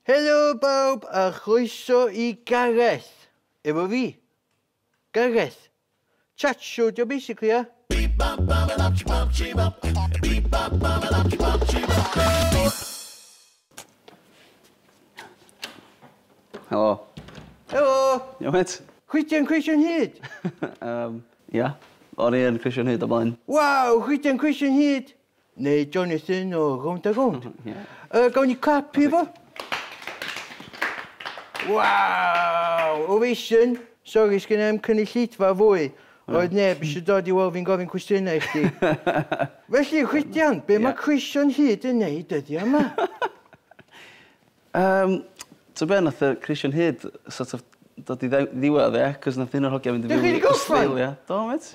Helo bawb a chroeso I Gareth. Efo fi. Gareth. Chat show dio basically, ia? Helo. Helo. Iawn, mate? Chwydian Cweision Hyd. Ia. O'n i yn Cweision Hyd o blaen. Waw, chwydian Cweision Hyd. Neu Jonathan o Rownd a Rownd. Gawn ni clapi fo. Waw, ovation. Sori, sgyn am cynulleidfa fwy. Oedd neb eisiau dod I weld fi'n gofyn cwestiynau I chdi. Felly, chwydian, be mae Cweision Hyd yn neud ydi yma? Ta be, nath y Cweision Hyd sort of dod I ddiwedd, cos nath un o'r hogia mynd I Dych chi 'di fyw I gorffen? Australia. Do, mate?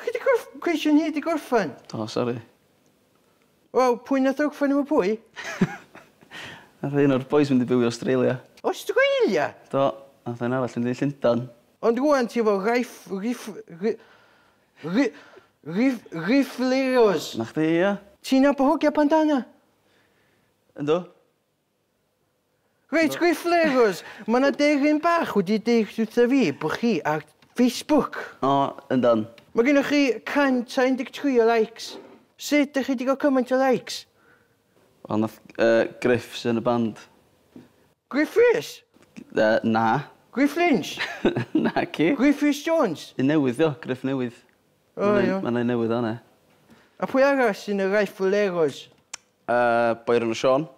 Chi di Cweision Hyd I gorffan? Do, sori. Wel, pwy nath orffan efo pwy? Nath un o'r boys mynd I fyw I Australia. Australia? Do, nath un arall mynd I Llundain. Ond rwan ti efo Riffleros. Na chdi, ia? Ti'n ap o hogia pandana? Ynddo? Reit, Riffleros. Mae yna deryn bach wedi deud wrtho fi bod chi ar Facebook. O, yndan. Mae gennych chi 113 o likes. Sut ydych chi wedi cael cymaint o likes? Wel, nath Griff sy'n y band. Griff Rhys? Na. Griff Lynch? Na, ci. Griff Rhys Jones? Un newydd, io. Griff newydd. O, iawn. Mae'n ein newydd o'na. A pwy arall sy'n y Riffleros? Boi'r enw Sean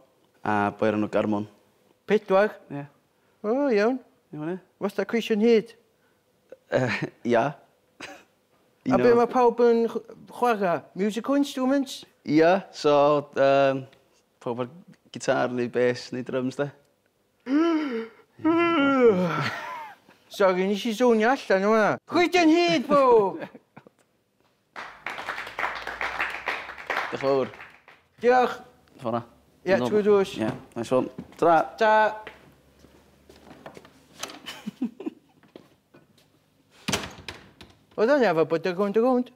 a boi'r enw Garmon. 4? Ie. O, iawn. Iawn, ie? Fos da Cweision Hyd? Ia. A be mae pawb yn chwarae? Musical instruments? Ia, so, pob ar gitar neu bass neu drums, de. Sorry, nes I zonio allan o hwnna. Chwydian Hyd, bo! Diolch yn fawr. Diolch. Ffona. Ie, trwy drws. Ie, nice one. Tra. Ta. Oedd o'n efo bod y rownd.